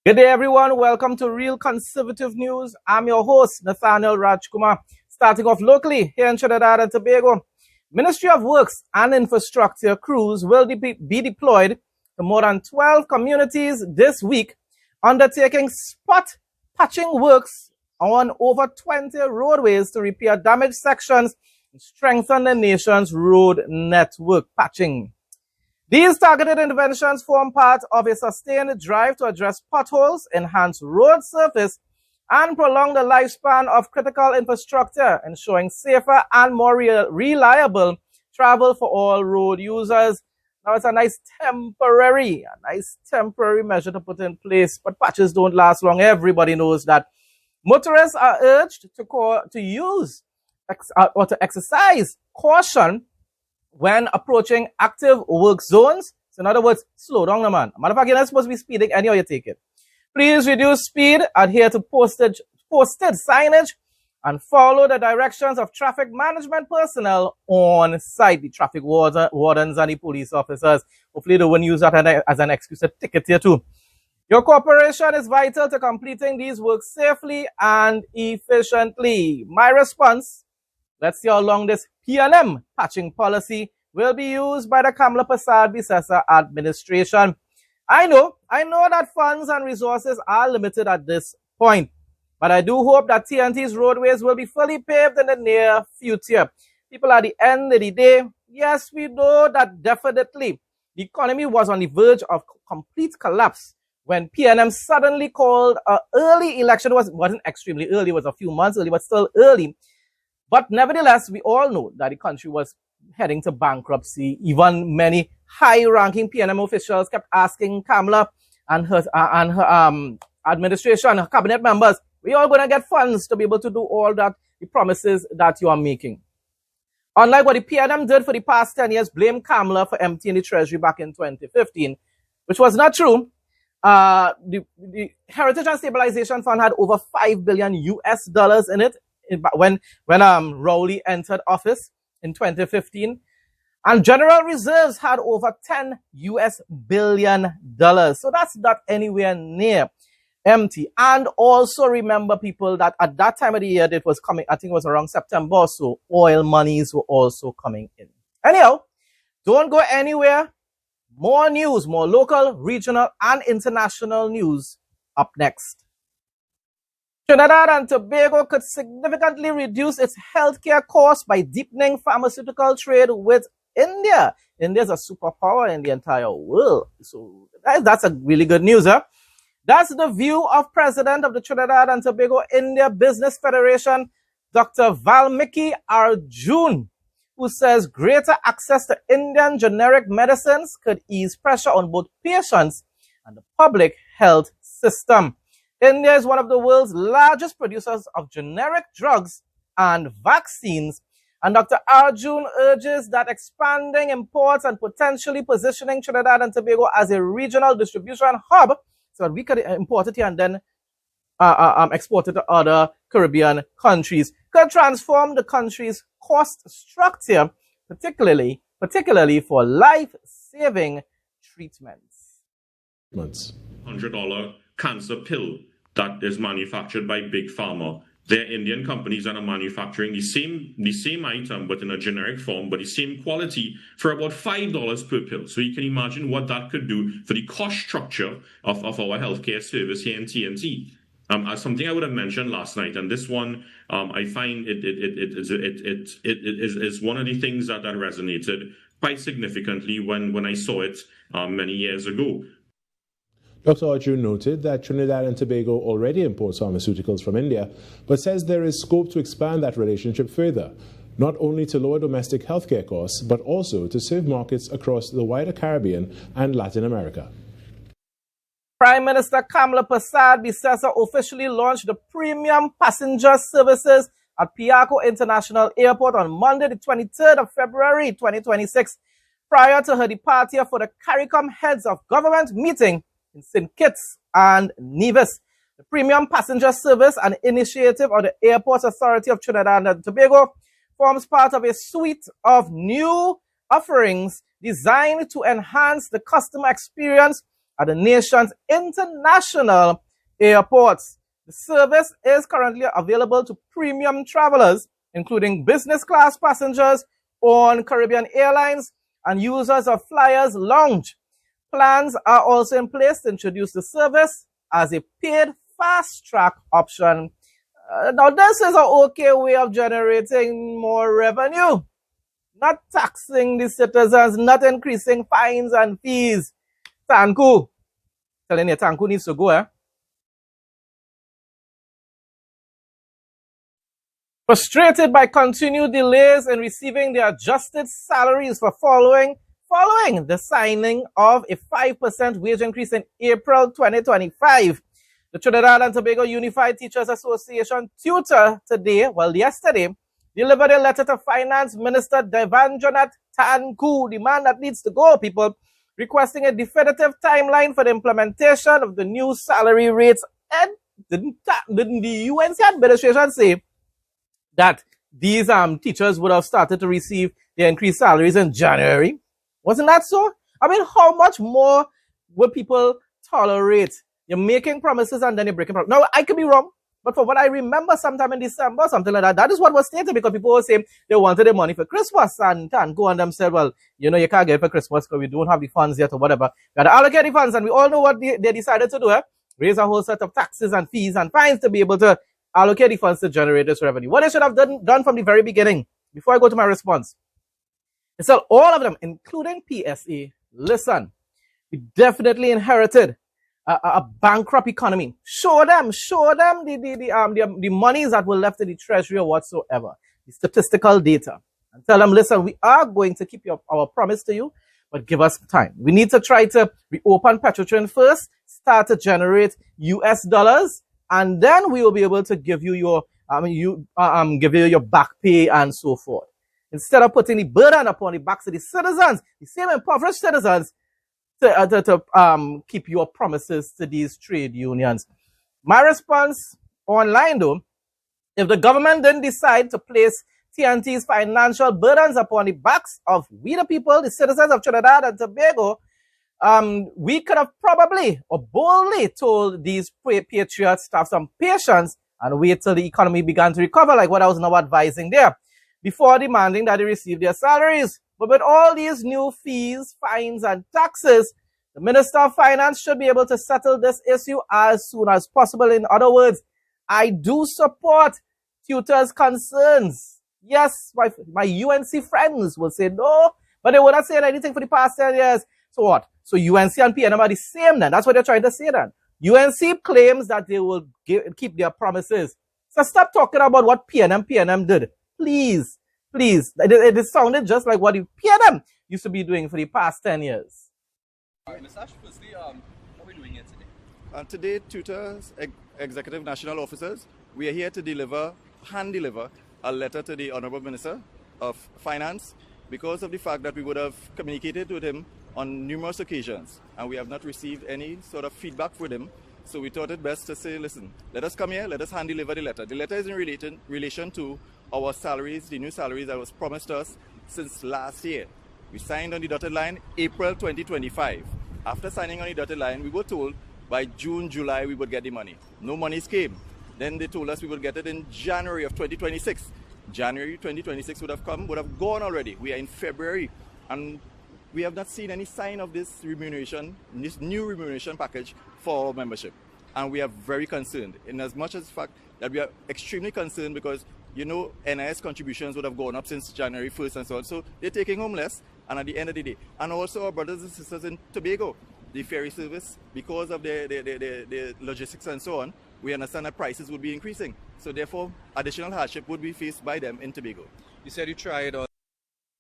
Good day, everyone. Welcome to Real Conservative News. I'm your host, Nathaniel Rajkumar. Starting off locally here in Trinidad and Tobago, Ministry of Works and Infrastructure crews will be deployed to more than 12 communities this week, undertaking spot patching works on over 20 roadways to repair damaged sections and strengthen the nation's road network patching. These targeted interventions form part of a sustained drive to address potholes, enhance road surface, and prolong the lifespan of critical infrastructure, ensuring safer and more reliable travel for all road users. Now, it's a nice temporary measure to put in place, but patches don't last long. Everybody knows that. Motorists are urged to use or to exercise caution when approaching active work zones. So in other words, slow down, man. Matter of fact, you're not supposed to be speeding anyhow you take it. Please reduce speed, adhere to posted signage, and follow the directions of traffic management personnel on site, the traffic wardens and the police officers. Hopefully they won't use that as an excuse to ticket you too. Your cooperation is vital to completing these works safely and efficiently. My response: let's see how long this P&M patching policy will be used by the Kamla Prasad Bisesa administration. I know that funds and resources are limited at this point, but I do hope that TNT's roadways will be fully paved in the near future. People, at the end of the day, yes, we know that definitely the economy was on the verge of complete collapse when P&M suddenly called an early election. It wasn't extremely early, it was a few months early, but still early. But nevertheless, we all know that the country was heading to bankruptcy. Even many high-ranking P&M officials kept asking Kamla and her administration, her cabinet members, we all going to get funds to be able to do all that, the promises that you are making. Unlike what the P&M did for the past 10 years, blame Kamla for emptying the treasury back in 2015, which was not true. The Heritage and Stabilization Fund had over $5 billion in it when Rowley entered office in 2015, and General Reserves had over $10 billion. So that's not anywhere near empty. And also remember, people, that at that time of the year, it was coming, I think it was around September or so, oil monies were also coming in. Anyhow, don't go anywhere. More news, more local, regional, and international news up next. Trinidad and Tobago could significantly reduce its healthcare costs by deepening pharmaceutical trade with India. India's a superpower in the entire world. So that's a really good news, huh? That's the view of President of the Trinidad and Tobago India Business Federation, Dr. Valmiki Arjun, who says greater access to Indian generic medicines could ease pressure on both patients and the public health system. India is one of the world's largest producers of generic drugs and vaccines, and Dr. Arjun urges that expanding imports and potentially positioning Trinidad and Tobago as a regional distribution hub so that we could import it here and then export it to other Caribbean countries could transform the country's cost structure, particularly for life-saving treatments. $100 cancer pill that is manufactured by Big Pharma. They're Indian companies that are manufacturing the same item, but in a generic form, but the same quality for about $5 per pill. So you can imagine what that could do for the cost structure of our healthcare service here in TNT. As something I would have mentioned last night, and this one, I find it is one of the things that resonated quite significantly when I saw it many years ago. Dr. Arjun noted that Trinidad and Tobago already imports pharmaceuticals from India, but says there is scope to expand that relationship further, not only to lower domestic healthcare costs, but also to serve markets across the wider Caribbean and Latin America. Prime Minister Kamla Prasad Bisesa officially launched the premium passenger services at Piarco International Airport on Monday, the 23rd of February, 2026, prior to her departure for the CARICOM Heads of Government meeting in St. Kitts and Nevis. The premium passenger service, an initiative of the Airports Authority of Trinidad and Tobago, forms part of a suite of new offerings designed to enhance the customer experience at the nation's international airports. The service is currently available to premium travelers, including business class passengers on Caribbean Airlines and users of Flyers Lounge. Plans are also in place to introduce the service as a paid fast-track option. Now, this is an okay way of generating more revenue. Not taxing the citizens, not increasing fines and fees. Tanku. Telling you, Tanku needs to go, eh? Frustrated by continued delays in receiving their adjusted salaries for following the signing of a 5% wage increase in April 2025. The Trinidad and Tobago Unified Teachers Association tutor yesterday, delivered a letter to Finance Minister Devanjanath Tanku, the man that needs to go, people, requesting a definitive timeline for the implementation of the new salary rates. And didn't the UNC administration say that these teachers would have started to receive their increased salaries in January? Wasn't that so? I mean, how much more would people tolerate? You're making promises and then you're breaking promises. Now, I could be wrong, but for what I remember, sometime in December, something like that, that is what was stated, because people were saying they wanted the money for Christmas, and go on them said, well, you know, you can't get it for Christmas because we don't have the funds yet or whatever. We got to allocate the funds, and we all know what they decided to do, eh? Raise a whole set of taxes and fees and fines to be able to allocate the funds to generate this revenue. What they should have done from the very beginning, before I go to my response, is tell all of them, including PSA, listen, we definitely inherited a bankrupt economy. Show them the monies that were left in the treasury or whatsoever, the statistical data, and tell them, listen, we are going to keep our promise to you, but give us time. We need to try to reopen Petrotrin first, start to generate US dollars, and then we will be able to give you your give you your back pay and so forth. Instead of putting the burden upon the backs of the citizens, the same impoverished citizens, to keep your promises to these trade unions. My response online, though, if the government didn't decide to place TNT's financial burdens upon the backs of we the people, the citizens of Trinidad and Tobago, we could have probably or boldly told these patriots to have some patience and wait till the economy began to recover, like what I was now advising there, before demanding that they receive their salaries. But with all these new fees, fines, and taxes, the Minister of Finance should be able to settle this issue as soon as possible. In other words, I do support tutors' concerns. Yes, my UNC friends will say no, but they would not say anything for the past 10 years. So what? So UNC and PNM are the same then. That's what they're trying to say then. UNC claims that they will keep their promises. So stop talking about what PNM did. Please. It sounded just like what the PNM used to be doing for the past 10 years. Mr. Ash, firstly, what are we doing here today? Today, tutors, executive national officers, we are here to hand deliver a letter to the Honorable Minister of Finance because of the fact that we would have communicated with him on numerous occasions and we have not received any sort of feedback with him. So we thought it best to say, listen, let us come here, let us hand deliver the letter. The letter is in relation to our salaries, the new salaries that was promised us since last year. We signed on the dotted line April 2025. After signing on the dotted line, we were told by June, July we would get the money. No monies came. Then they told us we would get it in January of 2026. January 2026 would have gone already. We are in February and we have not seen any sign of this remuneration, this new remuneration package for our membership. And we are very concerned, in as much as the fact that we are extremely concerned because, you know, NIS contributions would have gone up since January 1st and so on. So they're taking home less, and at the end of the day. And also our brothers and sisters in Tobago, the ferry service, because of the logistics and so on, we understand that prices would be increasing. So therefore, additional hardship would be faced by them in Tobago. You said you tried on.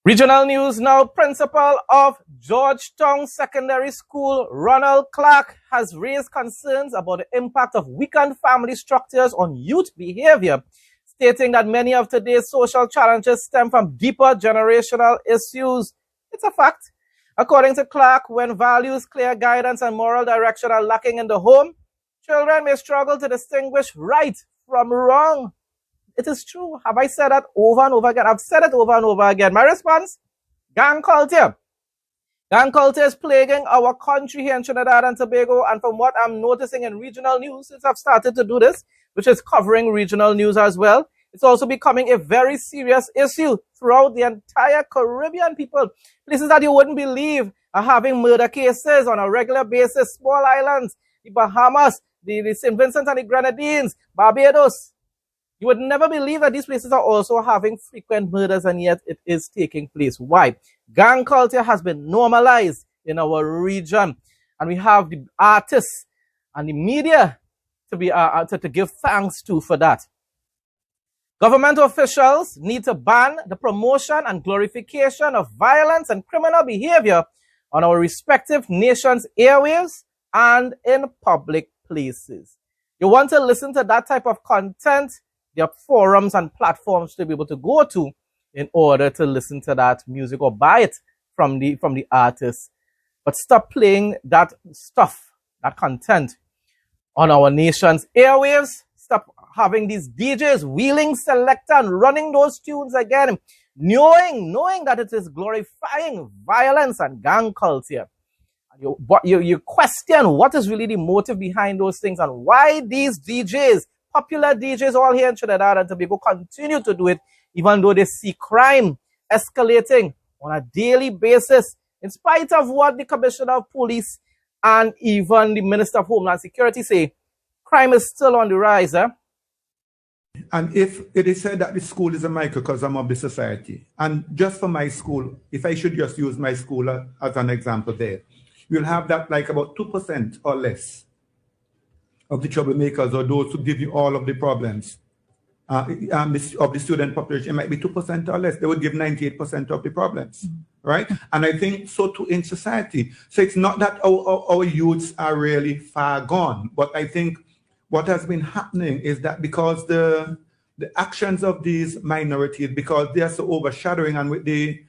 Regional news now. Principal of Georgetown Secondary School, Ronald Clark, has raised concerns about the impact of weakened family structures on youth behavior, stating that many of today's social challenges stem from deeper generational issues. It's a fact. According to Clark, when values, clear guidance, and moral direction are lacking in the home, children may struggle to distinguish right from wrong. It is true. Have I said that over and over again? I've said it over and over again. My response? Gang culture. Gang culture is plaguing our country here in Trinidad and Tobago, and from what I'm noticing in regional news, since I've started to do this, which is covering regional news as well, it's also becoming a very serious issue throughout the entire Caribbean, people. Places that you wouldn't believe are having murder cases on a regular basis. Small islands, the Bahamas, the St. Vincent and the Grenadines, Barbados. You would never believe that these places are also having frequent murders, and yet it is taking place. Why? Gang culture has been normalized in our region, and we have the artists and the media to be to give thanks to for that. Government officials need to ban the promotion and glorification of violence and criminal behavior on our respective nations' airwaves and in public places. You want to listen to that type of content? There are forums and platforms to be able to go to in order to listen to that music or buy it from the artists. But stop playing that stuff, that content on our nation's airwaves. Stop having these DJs wheeling selector and running those tunes again, knowing that it is glorifying violence and gang culture. You question what is really the motive behind those things and why these DJs, popular DJs all here in Trinidad and Tobago, continue to do it, even though they see crime escalating on a daily basis, in spite of what the Commissioner of Police and even the Minister of Homeland Security say. Crime is still on the rise. And if it is said that the school is a microcosm of the society, and just for my school, if I should just use my school as an example there, you'll have that like about 2% or less of the troublemakers or those who give you all of the problems of the student population. It might be 2% or less. They would give 98% of the problems, right? And I think so too in society. So it's not that our youths are really far gone, but I think what has been happening is that because the actions of these minorities, because they are so overshadowing, and with the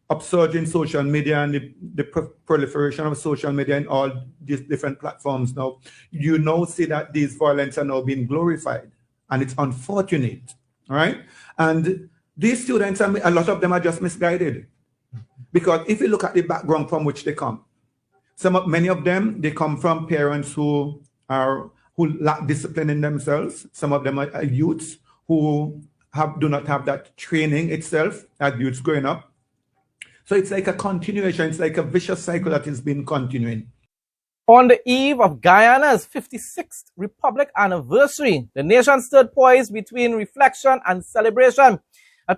upsurge in social media and the proliferation of social media in all these different platforms now, you now see that these violence are now being glorified, and it's unfortunate, right? And these students, a lot of them are just misguided, because if you look at the background from which they come, many of them, they come from parents who lack discipline in themselves. Some of them are youths who do not have that training itself as youths growing up. So it's like a continuation. It's like a vicious cycle that has been continuing. On the eve of Guyana's 56th Republic anniversary, the nation stood poised between reflection and celebration.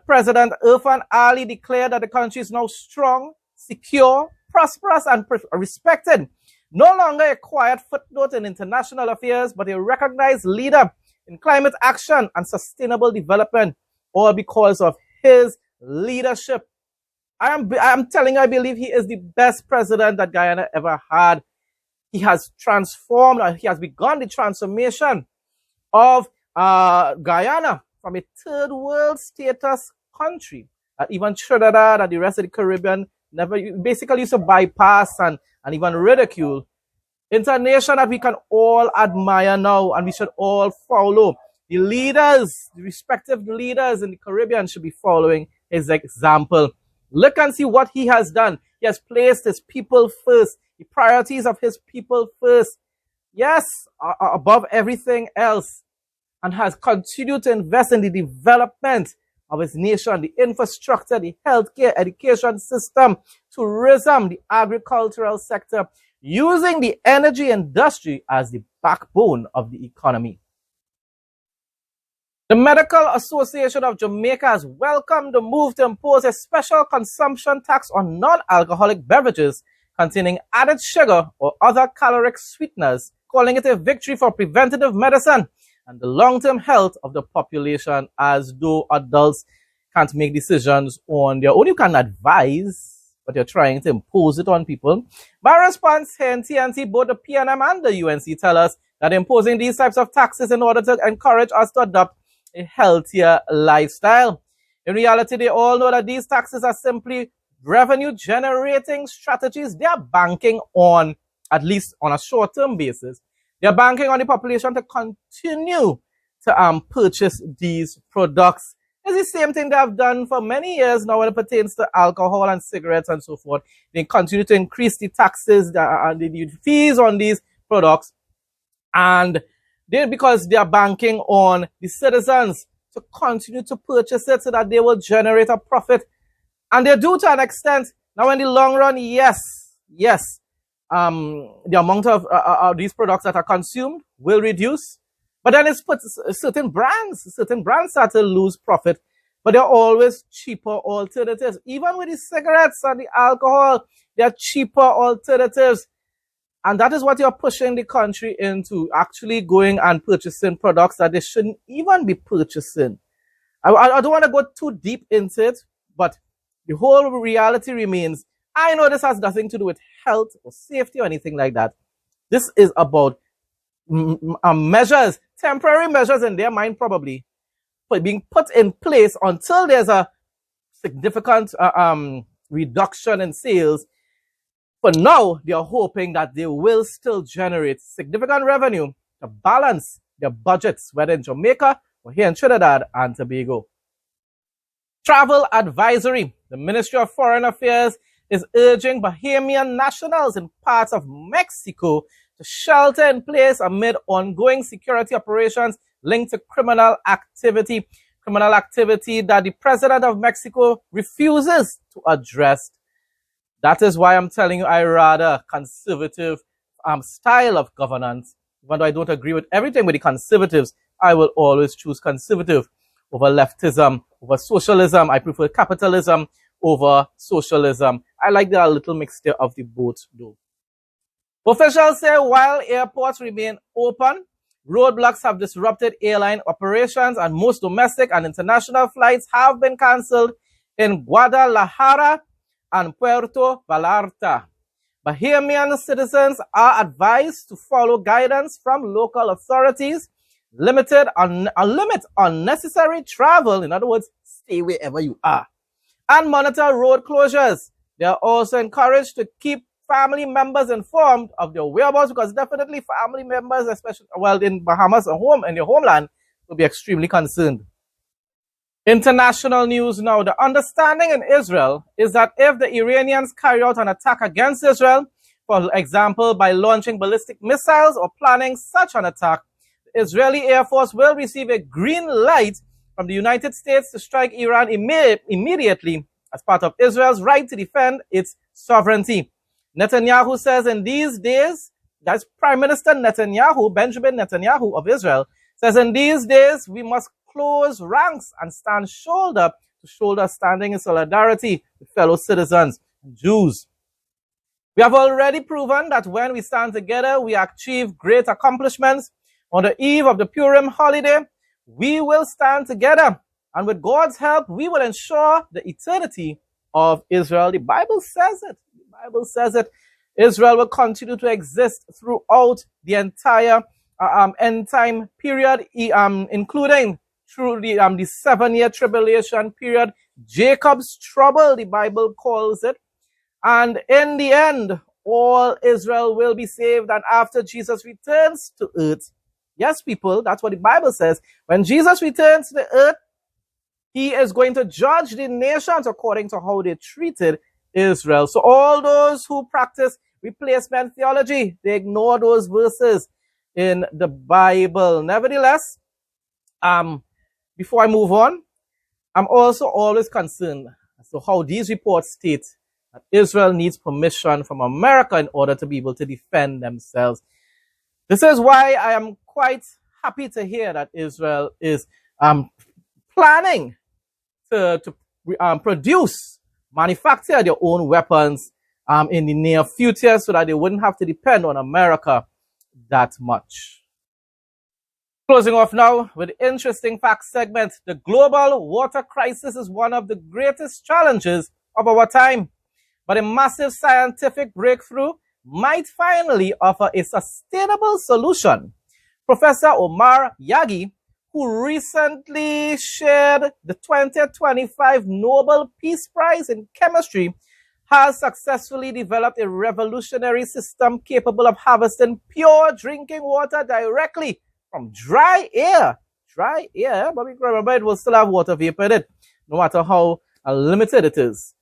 President Irfan Ali declared that the country is now strong, secure, prosperous, and respected. No longer a quiet footnote in international affairs, but a recognized leader in climate action and sustainable development, all because of his leadership. I'm telling you, I believe he is the best president that Guyana ever had. He has transformed, he has begun the transformation of Guyana from a third world status country. Even Trinidad and the rest of the Caribbean basically used to bypass and even ridicule. It's a nation that we can all admire now, and we should all follow. The leaders, the respective leaders in the Caribbean should be following his example. Look and see what he has done. He has placed his people first, the priorities of his people first. Yes, above everything else, and has continued to invest in the development of his nation, the infrastructure, the healthcare, education system, tourism, the agricultural sector, using the energy industry as the backbone of the economy. The Medical Association of Jamaica has welcomed the move to impose a special consumption tax on non-alcoholic beverages containing added sugar or other caloric sweeteners, calling it a victory for preventative medicine and the long-term health of the population, as though adults can't make decisions on their own. You can advise, but you're trying to impose it on people. My response here in TNT, both the PNM and the UNC tell us that imposing these types of taxes in order to encourage us to adopt a healthier lifestyle. In reality, they all know that these taxes are simply revenue-generating strategies. They are banking on, at least on a short-term basis, they're banking on the population to continue to purchase these products It's the same thing they have done for many years now when it pertains to alcohol and cigarettes and so forth. They continue to increase the taxes and the fees on these products. And because they are banking on the citizens to continue to purchase it so that they will generate a profit. And they do to an extent. Now, in the long run, yes, the amount of these products that are consumed will reduce. But then it's put certain brands start to lose profit. But there are always cheaper alternatives. Even with the cigarettes and the alcohol, there are cheaper alternatives. And that is what you're pushing the country into, actually going and purchasing products that they shouldn't even be purchasing. I don't want to go too deep into it, but the whole reality remains. I know this has nothing to do with health or safety or anything like that. This is about measures, temporary measures in their mind probably, but being put in place until there's a significant reduction in sales. For now, they are hoping that they will still generate significant revenue to balance their budgets, whether in Jamaica or here in Trinidad and Tobago. Travel advisory. The Ministry of Foreign Affairs is urging Bahamian nationals in parts of Mexico to shelter in place amid ongoing security operations linked to criminal activity that the President of Mexico refuses to address. That is why I'm telling you I rather conservative style of governance. Even though I don't agree with everything with the conservatives, I will always choose conservative over leftism, over socialism. I prefer capitalism over socialism. I like the little mixture of the both though. Officials say while airports remain open, roadblocks have disrupted airline operations and most domestic and international flights have been cancelled in Guadalajara and Puerto Vallarta. Bahamian citizens are advised to follow guidance from local authorities, limit unnecessary travel, in other words, stay wherever you are, and monitor road closures. They are also encouraged to keep family members informed of their whereabouts, because definitely family members, especially in Bahamas or in your homeland, will be extremely concerned. International news now. The understanding in Israel is that if the Iranians carry out an attack against Israel, for example, by launching ballistic missiles or planning such an attack, the Israeli Air Force will receive a green light from the United States to strike Iran immediately as part of Israel's right to defend its sovereignty. Netanyahu says in these days, that's Prime Minister Netanyahu, Benjamin Netanyahu of Israel, says in these days we must close ranks and stand shoulder to shoulder, standing in solidarity with fellow citizens and Jews. We have already proven that when we stand together, we achieve great accomplishments. On the eve of the Purim holiday, we will stand together, and with God's help, we will ensure the eternity of Israel. The Bible says it. The Bible says it. Israel will continue to exist throughout the entire end time period, including through the 7-year tribulation period, Jacob's trouble, the Bible calls it. And in the end, all Israel will be saved. And after Jesus returns to earth, yes, people, that's what the Bible says. When Jesus returns to the earth, he is going to judge the nations according to how they treated Israel. So all those who practice replacement theology, they ignore those verses in the Bible. Nevertheless, before I move on, I'm also always concerned as to how these reports state that Israel needs permission from America in order to be able to defend themselves. This is why I am quite happy to hear that Israel is planning to manufacture their own weapons in the near future so that they wouldn't have to depend on America that much. Closing off now with the interesting facts segment. The global water crisis is one of the greatest challenges of our time, but a massive scientific breakthrough might finally offer a sustainable solution. Professor Omar Yagi, who recently shared the 2025 Nobel Peace Prize in Chemistry, has successfully developed a revolutionary system capable of harvesting pure drinking water directly from dry air dry air, but remember it will still have water vapor in it, no matter how limited it is.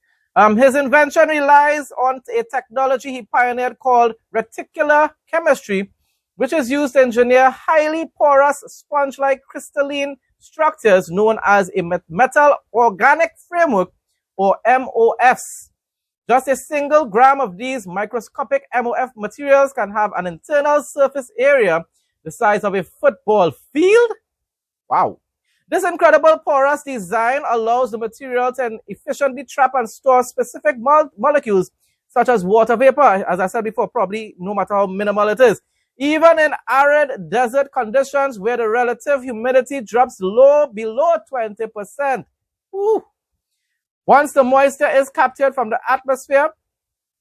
His invention relies on a technology he pioneered called reticular chemistry, which is used to engineer highly porous sponge-like crystalline structures known as a metal organic framework, or MOFs. Just a single gram of these microscopic MOF materials can have an internal surface area the size of a football field. Wow. This incredible porous design allows the material to efficiently trap and store specific molecules, such as water vapor, as I said before, probably no matter how minimal it is. Even in arid desert conditions where the relative humidity drops low below 20%. Ooh. Once the moisture is captured from the atmosphere,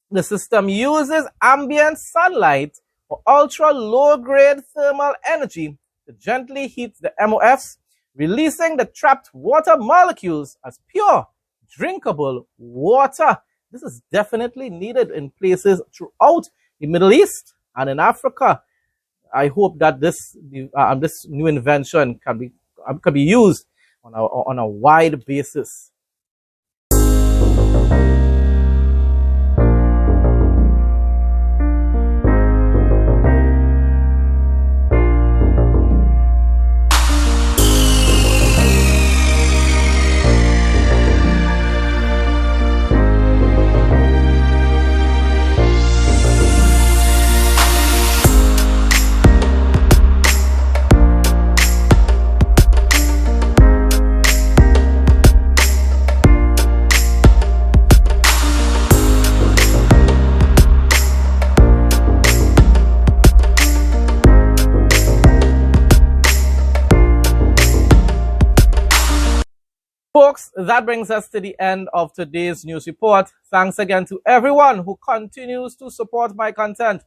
the system uses ambient sunlight or ultra-low-grade thermal energy to gently heat the MOFs, releasing the trapped water molecules as pure, drinkable water. This is definitely needed in places throughout the Middle East and in Africa. I hope that this new invention can be used on a wide basis. Folks, that brings us to the end of today's news report. Thanks again to everyone who continues to support my content.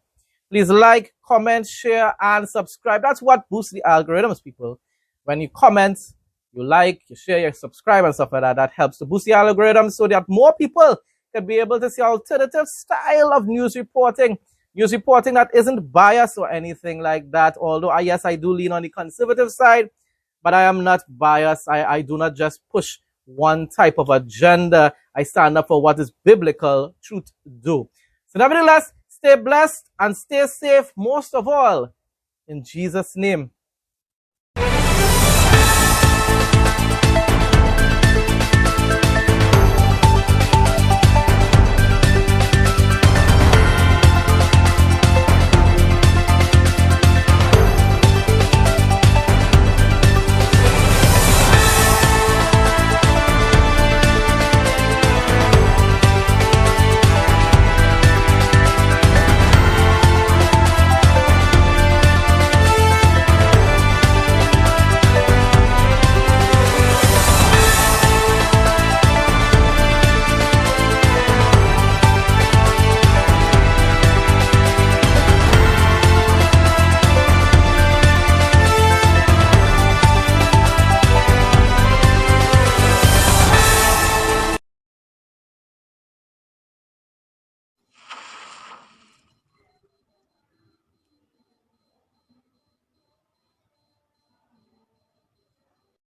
Please like, comment, share, and subscribe. That's what boosts the algorithms, people. When you comment, you like, you share, you subscribe, and stuff like that, that helps to boost the algorithms so that more people can be able to see alternative style of news reporting that isn't biased or anything like that. Although, yes, I do lean on the conservative side, but I am not biased. I do not just push one type of agenda. I stand up for what is biblical truth do. So nevertheless, stay blessed and stay safe most of all. In Jesus' name.